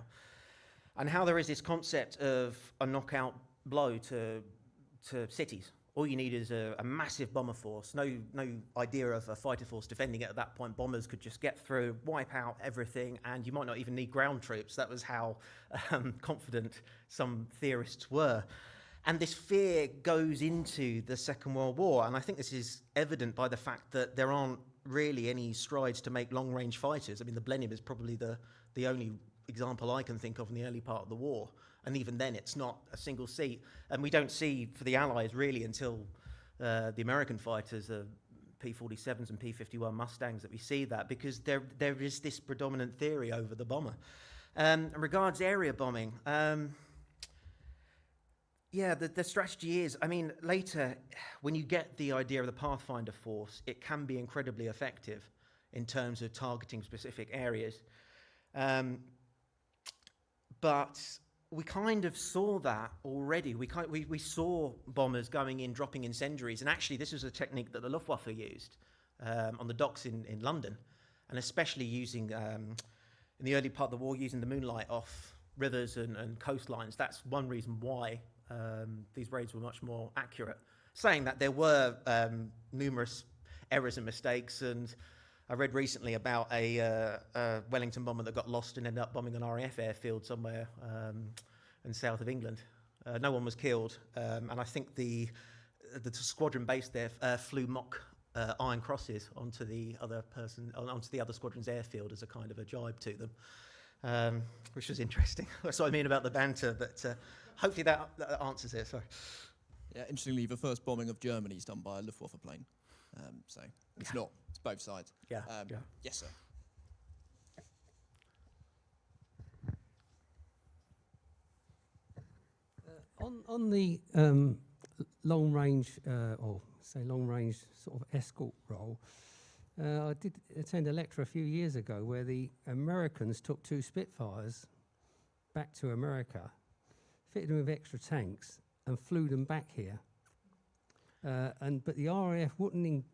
S2: And how there is this concept of a knockout blow to cities. All you need is a massive bomber force. No idea of a fighter force defending it at that point. Bombers could just get through, wipe out everything, and you might not even need ground troops. That was how confident some theorists were. And this fear goes into the Second World War, and I think this is evident by the fact that there aren't really any strides to make long-range fighters. I mean, the Blenheim is probably the only example I can think of in the early part of the war. And even then, it's not a single seat. And we don't see, for the Allies, really, until the American fighters, the P-47s and P-51 Mustangs, that we see that, because there is this predominant theory over the bomber. In regards area bombing, the strategy is, I mean, later, when you get the idea of the Pathfinder force, it can be incredibly effective in terms of targeting specific areas. But we kind of saw that already. We saw bombers going in, dropping incendiaries, and actually this was a technique that the Luftwaffe used on the docks in London, and especially using, in the early part of the war, using the moonlight off rivers and coastlines. That's one reason why these raids were much more accurate. Saying that, there were numerous errors and mistakes, and I read recently about a Wellington bomber that got lost and ended up bombing an RAF airfield somewhere in south of England. No one was killed, and I think the squadron based there flew mock Iron Crosses onto the other squadron's airfield as a kind of a jibe to them, which was interesting. That's what I mean about the banter, but hopefully that answers it. Sorry.
S1: Yeah, interestingly, the first bombing of Germany is done by a Luftwaffe plane. So it's not. It's both sides.
S2: Yeah.
S1: Yes, sir.
S5: On the long range, or say long range sort of escort role, I did attend a lecture a few years ago where the Americans took 2 Spitfires back to America, fitted them with extra tanks, and flew them back here. But the RAF wouldn't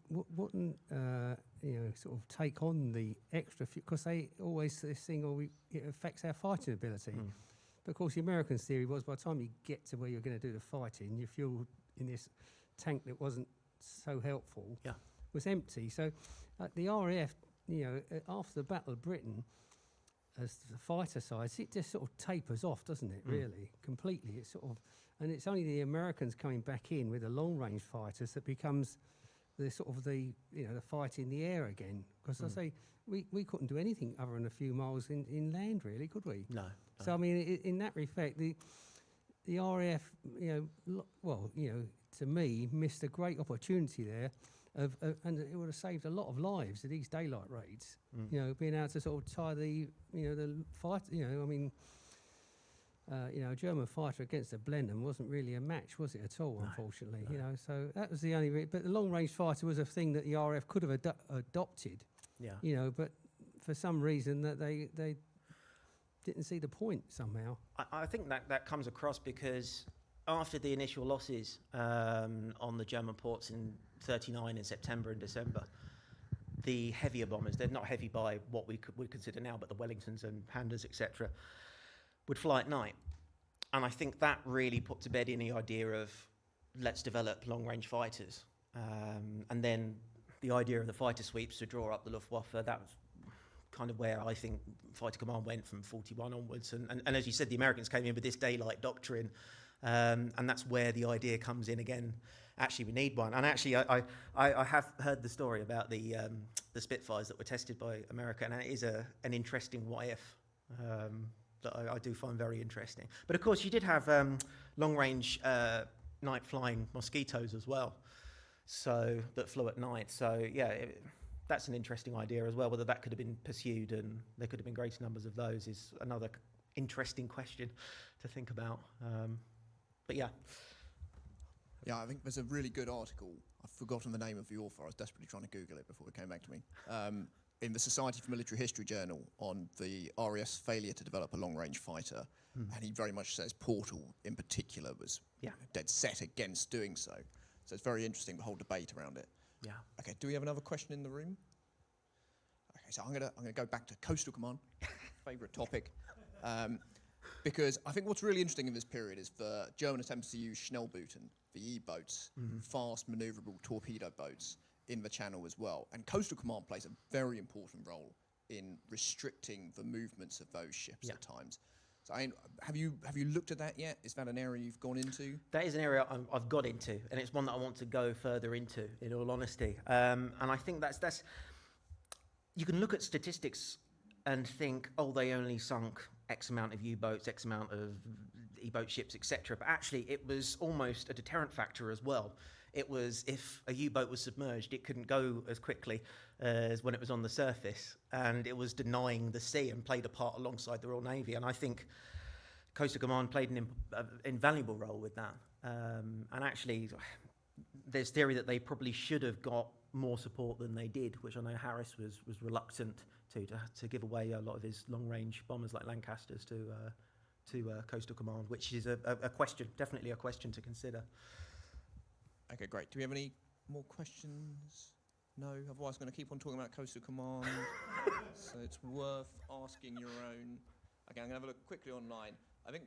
S5: sort of take on the extra because they always this thing, it affects our fighting ability. But of course, the Americans' theory was by the time you get to where you're going to do the fighting, your fuel in this tank that wasn't so helpful was empty. So the RAF, after the Battle of Britain, as the fighter side, it just sort of tapers off, doesn't it? Really, completely. It's sort of. And it's only the Americans coming back in with the long-range fighters that becomes the sort of the fight in the air again. Because I say we couldn't do anything other than a few miles in land, really, could we? No. So I mean, in that respect, the RAF, to me, missed a great opportunity there, and it would have saved a lot of lives at these daylight raids. Being able to sort of tie the fight. A German fighter against a Blenheim wasn't really a match, was it at all? No, unfortunately, no. So that was the only. But the long-range fighter was a thing that the RAF could have adopted. Yeah. But for some reason that they didn't see the point somehow.
S2: I think that comes across because after the initial losses on the German ports in '39 in September and December, the heavier bombers, they're not heavy by what we would consider now, but the Wellingtons and Pandas, etc., would fly at night. And I think that really put to bed any idea of let's develop long-range fighters. And then the idea of the fighter sweeps to draw up the Luftwaffe, that was kind of where I think Fighter Command went from 41 onwards. And as you said, the Americans came in with this daylight doctrine, and that's where the idea comes in again. actually we need one. And actually, I have heard the story about the Spitfires that were tested by America, and it is an interesting what if that I do find very interesting. But of course, you did have long-range night flying Mosquitoes as well, so that flew at night. So yeah, that's an interesting idea as well. Whether that could have been pursued and there could have been greater numbers of those is another interesting question to think about. But yeah.
S1: Yeah, I think there's a really good article. I've forgotten the name of the author. I was desperately trying to Google it before it came back to me. In the Society for Military History Journal on the RAF's failure to develop a long-range fighter. And he very much says Portal in particular was dead set against doing so. So it's very interesting, the whole debate around it.
S2: Yeah.
S1: Okay, do we have another question in the room? Okay, so I'm gonna go back to Coastal Command, favourite topic. Because I think what's really interesting in this period is the German attempts to use Schnellbooten, the E-boats, fast manoeuvrable torpedo boats in the channel as well. And Coastal Command plays a very important role in restricting the movements of those ships at times. So have you looked at that yet? Is that an area you've gone into?
S2: That is an area I've got into, and it's one that I want to go further into, in all honesty. And I think that's you can look at statistics and think, oh, they only sunk X amount of U-boats, X amount of E-boat ships, etc. But actually, it was almost a deterrent factor as well. It was, if a U-boat was submerged, it couldn't go as quickly as when it was on the surface, and it was denying the sea and played a part alongside the Royal Navy. And I think Coastal Command played an invaluable role with that. And actually, there's theory that they probably should have got more support than they did, which I know Harris was reluctant to give away a lot of his long-range bombers like Lancasters to Coastal Command, which is a question, definitely a question to consider.
S1: Okay, great. Do we have any more questions? No? Otherwise, I'm going to keep on talking about Coastal Command. So it's worth asking your own. Okay, I'm going to have a look quickly online. I think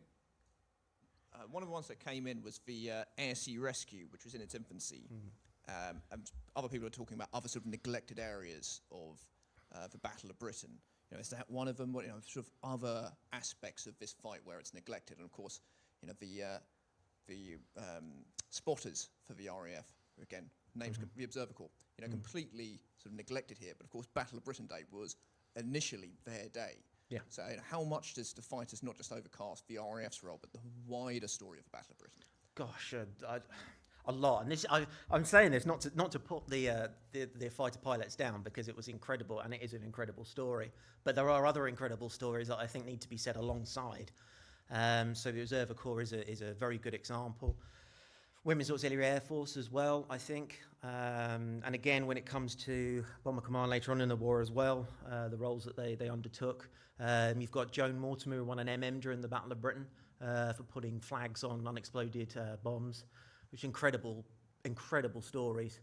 S1: one of the ones that came in was the Air Sea Rescue, which was in its infancy. And other people are talking about other sort of neglected areas of the Battle of Britain. You know, is that one of them? What, you know, sort of other aspects of this fight where it's neglected? And of course, you know, the spotters for the RAF, again, names the Observer Corps, you know, completely sort of neglected here. But of course, Battle of Britain Day was initially their day.
S2: Yeah.
S1: So you know, how much does the fighters not just overcast the RAF's role, but the wider story of the Battle of Britain?
S2: Gosh, a lot. And this, I'm saying this not to put the fighter pilots down, because it was incredible, and it is an incredible story. But there are other incredible stories that I think need to be said alongside. So the Observer Corps is a very good example. Women's Auxiliary Air Force as well, I think. And again, when it comes to Bomber Command later on in the war as well, the roles that they undertook. You've got Joan Mortimer, who won an MM during the Battle of Britain for putting flags on unexploded bombs, which incredible stories.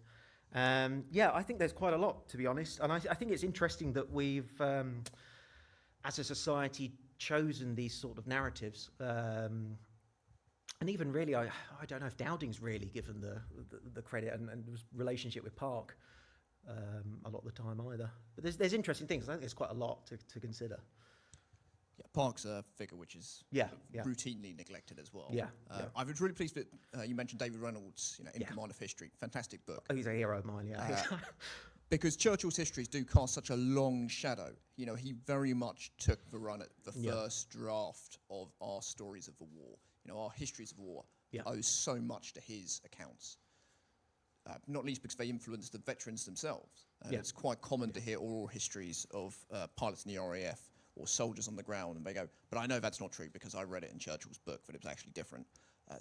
S2: Yeah, I think there's quite a lot, to be honest. And I think it's interesting that we've, as a society, chosen these sort of narratives. And even really, I don't know if Dowding's really given the credit and his relationship with Park a lot of the time either. But there's interesting things. I think there's quite a lot to consider.
S1: Yeah, Park's a figure which is routinely neglected as well. I was really pleased that you mentioned David Reynolds, you know, In Command of History. Fantastic book.
S2: Oh, he's a hero of mine, yeah.
S1: Because Churchill's histories do cast such a long shadow. You know, he very much took the run at the first draft of our stories of the war. You know, our histories of war owe so much to his accounts. Not least because they influenced the veterans themselves. It's quite common to hear oral histories of pilots in the RAF or soldiers on the ground, and they go, but I know that's not true because I read it in Churchill's book, that it was actually different.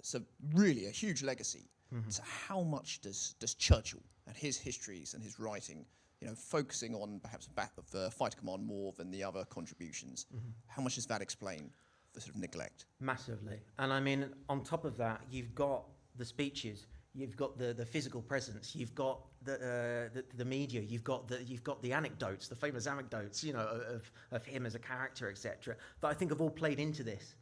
S1: So really a huge legacy. So how much does Churchill and his histories and his writing, you know, focusing on perhaps the Fighter Command more than the other contributions, how much does that explain the sort of neglect?
S2: Massively. And I mean, on top of that, you've got the speeches, you've got the physical presence, you've got the media, you've got the anecdotes, the famous anecdotes, you know, of him as a character, etc., that I think have all played into this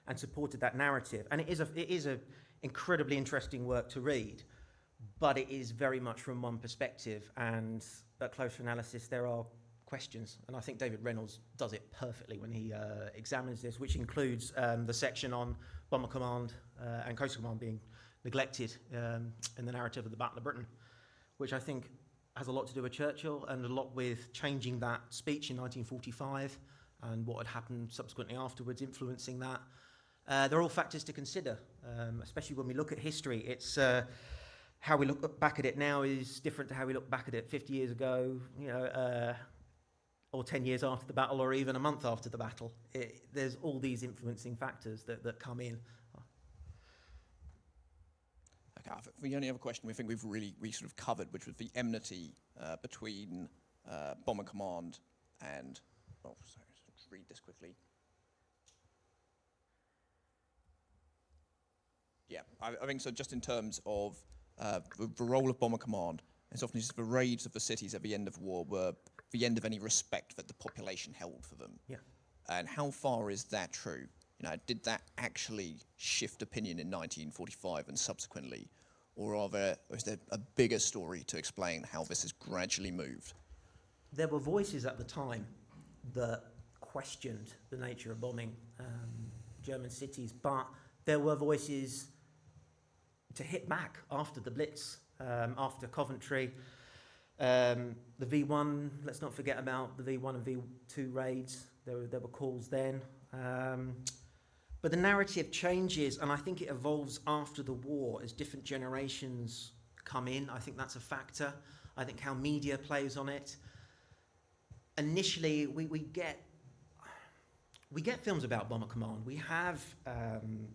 S2: and supported that narrative. And it is a incredibly interesting work to read, but it is very much from one perspective, and at closer analysis there are questions, and I think David Reynolds does it perfectly when he examines this, which includes the section on Bomber Command and Coastal Command being neglected in the narrative of the Battle of Britain, which I think has a lot to do with Churchill and a lot with changing that speech in 1945 and what had happened subsequently afterwards, influencing that. They're all factors to consider, especially when we look at history. It's how we look back at it now is different to how we look back at it 50 years ago, or 10 years after the battle, or even a month after the battle. There's all these influencing factors that come in.
S1: Okay, the only other question we think we sort of covered, which was the enmity between Bomber Command and, sorry, let's read this quickly. Yeah, I think so. Just in terms of the role of Bomber Command, it's often just the raids of the cities at the end of war were the end of any respect that the population held for them.
S2: Yeah.
S1: And how far is that true? Did that actually shift opinion in 1945 and subsequently, or is there a bigger story to explain how this has gradually moved?
S2: There were voices at the time that questioned the nature of bombing German cities, but there were voices to hit back after the Blitz, after Coventry. The V1, let's not forget about the V1 and V2 raids. There were calls then. But the narrative changes, and I think it evolves after the war as different generations come in. I think that's a factor. I think how media plays on it. Initially, we get films about Bomber Command. We have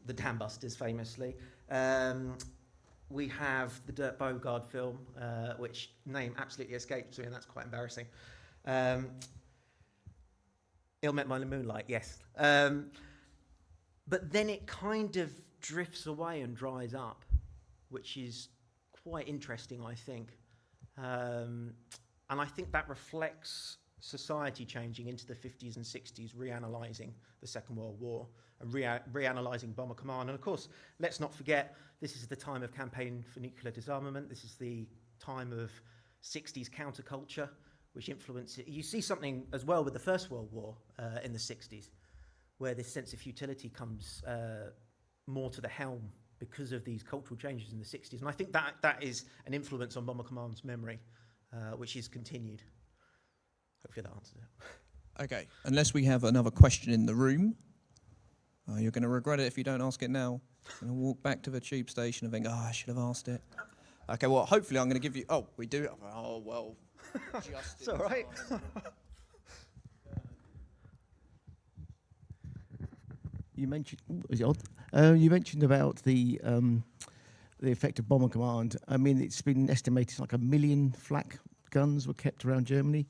S2: the Dam Busters, famously. We have the Dirk Bogarde film, which name absolutely escapes me, and that's quite embarrassing. Ill Met by the Moonlight, yes. But then it kind of drifts away and dries up, which is quite interesting, I think. And I think that reflects society changing into the 50s and 60s, reanalyzing the Second World War and reanalyzing Bomber Command. And of course, let's not forget, this is the time of campaign for nuclear disarmament. This is the time of 60s counterculture, which influences. You see something as well with the First World War in the 60s, where this sense of futility comes more to the helm because of these cultural changes in the 60s. And I think that is an influence on Bomber Command's memory, which is continued. Hopefully that answers it.
S1: Okay, unless we have another question in the room, you're going to regret it if you don't ask it now. You're going to walk back to the tube station and think, I should have asked it. Okay, well, hopefully I'm going to give you... Oh, we do? Oh, well, just
S2: It's all right.
S3: You mentioned, you mentioned about the effect of Bomber Command. I mean, it's been estimated like 1 million flak guns were kept around Germany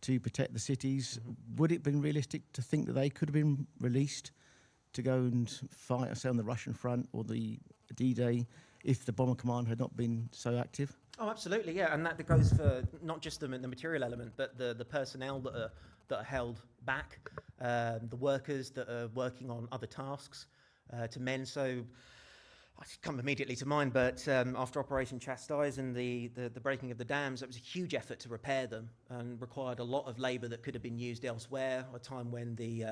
S3: to protect the cities. Would it have been realistic to think that they could have been released to go and fight, say, on the Russian front or the D-Day if the Bomber Command had not been so active?
S2: Oh, absolutely, yeah, and that goes for not just the material element, but the personnel that are held back, the workers that are working on other tasks, to men. So I come immediately to mind, but after Operation Chastise and the breaking of the dams, it was a huge effort to repair them and required a lot of labour that could have been used elsewhere. A time when the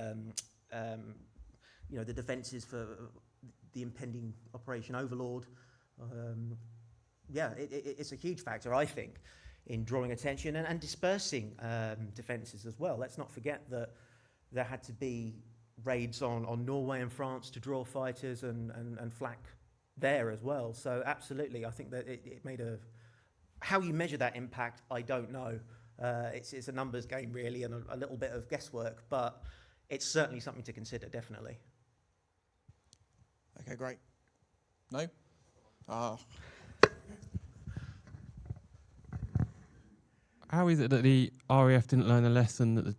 S2: defences for the impending Operation Overlord. It's a huge factor, I think, in drawing attention and dispersing defences as well. Let's not forget that there had to be raids on Norway and France to draw fighters and flak there as well. So absolutely, I think that it made a... How you measure that impact, I don't know. It's a numbers game, really, and a little bit of guesswork, but it's certainly something to consider, definitely.
S1: Okay, great. No?
S6: How is it that the RAF didn't learn a lesson that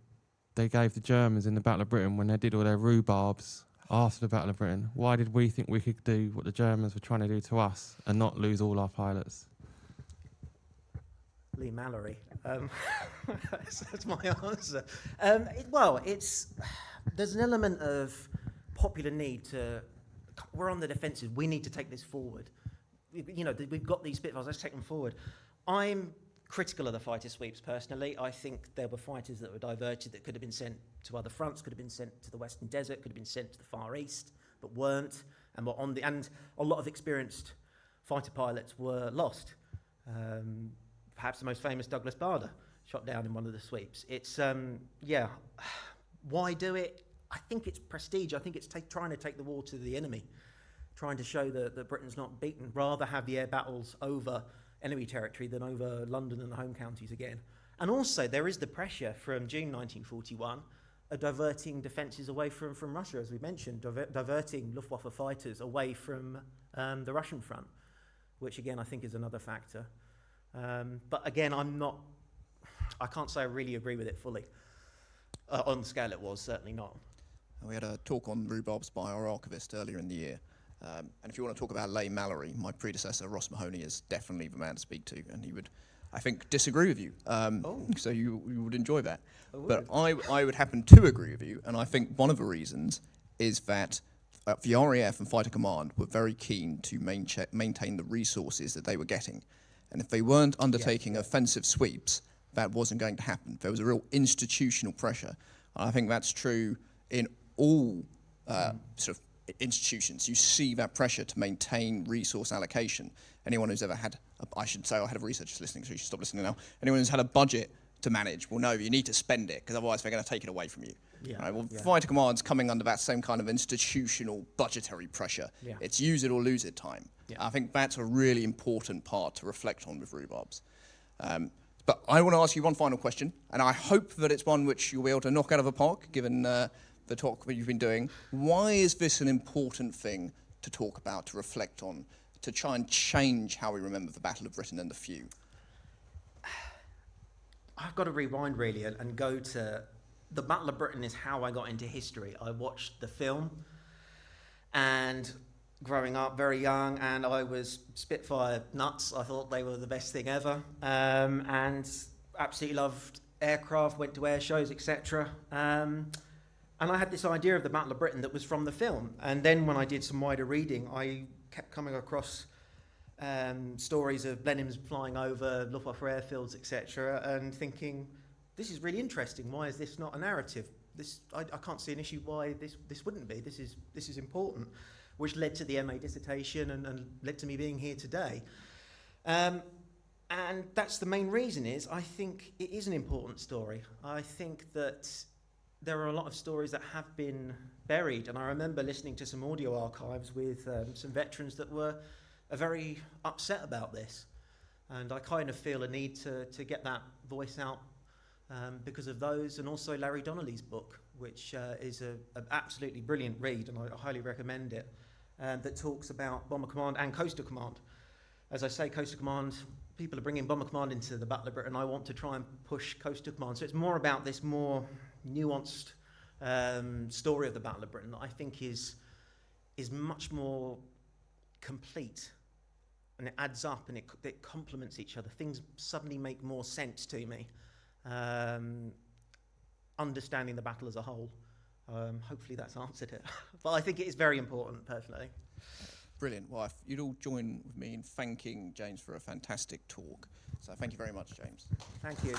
S6: they gave the Germans in the Battle of Britain when they did all their rhubarbs after the Battle of Britain? Why did we think we could do what the Germans were trying to do to us and not lose all our pilots?
S2: Lee Mallory. That's my answer. There's an element of popular need to... We're on the defensive. We need to take this forward. We've got these Spitfires. Let's take them forward. I'm critical of the fighter sweeps, personally. I think there were fighters that were diverted that could have been sent to other fronts, could have been sent to the Western Desert, could have been sent to the Far East, but weren't, and were and a lot of experienced fighter pilots were lost. Perhaps the most famous, Douglas Bader, shot down in one of the sweeps. It's, why do it? I think it's prestige. I think it's trying to take the war to the enemy, trying to show that Britain's not beaten, rather have the air battles over enemy territory than over London and the home counties again. And also, there is the pressure from June 1941 of diverting defences away from Russia, as we mentioned, diverting Luftwaffe fighters away from the Russian front, which again I think is another factor. But again, I can't say I really agree with it fully. On the scale it was, certainly not.
S1: We had a talk on rhubarbs by our archivist earlier in the year. And if you want to talk about Leigh Mallory, my predecessor, Ross Mahoney, is definitely the man to speak to. And he would, I think, disagree with you. So you would enjoy that. But I would happen to agree with you. And I think one of the reasons is that the RAF and Fighter Command were very keen to maintain the resources that they were getting. And if they weren't undertaking offensive sweeps, that wasn't going to happen. There was a real institutional pressure. And I think that's true in all sort of institutions. You see that pressure to maintain resource allocation. Anyone who's ever had, I should say I had a researcher listening, so you should stop listening now. Anyone who's had a budget to manage will know you need to spend it, because otherwise they're going to take it away from you. Right? Well, Fighter Command's coming under that same kind of institutional budgetary pressure. It's use it or lose it time. I think that's a really important part to reflect on with rhubarbs. But I want to ask you one final question, and I hope that it's one which you'll be able to knock out of the park, given the talk that you've been doing. Why is this an important thing to talk about, to reflect on, to try and change how we remember the Battle of Britain and the few?
S2: I've got to rewind really and go to the Battle of Britain is how I got into history. I watched the film, and growing up very young, and I was Spitfire nuts. I thought they were the best thing ever, and absolutely loved aircraft, went to air shows, etc. And I had this idea of the Battle of Britain that was from the film. And then when I did some wider reading, I kept coming across stories of Blenheims flying over Luftwaffe airfields, etc., and thinking, this is really interesting. Why is this not a narrative? I can't see an issue why this wouldn't be. This is important, which led to the MA dissertation and led to me being here today. And that's the main reason is I think it is an important story. I think that there are a lot of stories that have been buried, and I remember listening to some audio archives with some veterans that were very upset about this, and I kind of feel a need to get that voice out because of those, and also Larry Donnelly's book, which is an absolutely brilliant read, and I highly recommend it, that talks about Bomber Command and Coastal Command. As I say, Coastal Command, people are bringing Bomber Command into the Battle of Britain. I want to try and push Coastal Command, so it's more about this more nuanced story of the Battle of Britain that I think is much more complete, and it adds up and it complements each other. Things suddenly make more sense to me, understanding the battle as a whole. Hopefully that's answered it. But I think it is very important, personally.
S1: Brilliant. Well, if you'd all join with me in thanking James for a fantastic talk. So thank you very much, James.
S2: Thank you.